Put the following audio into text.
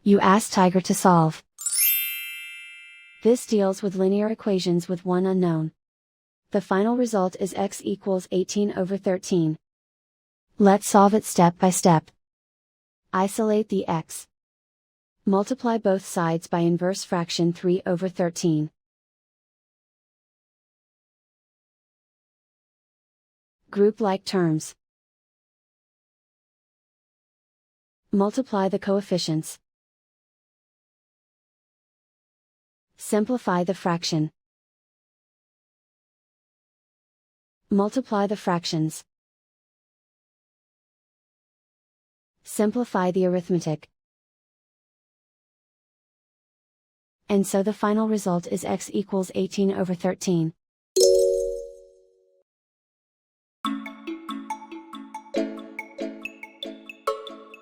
You ask Tiger to solve. This deals with linear equations with one unknown. The final result is x equals 18/13. Let's solve it step by step. Isolate the x. Multiply both sides by inverse fraction 3/13. Group like terms. Multiply the coefficients. Simplify the fraction. Multiply the fractions. Simplify the arithmetic. And so the final result is x equals 18/13.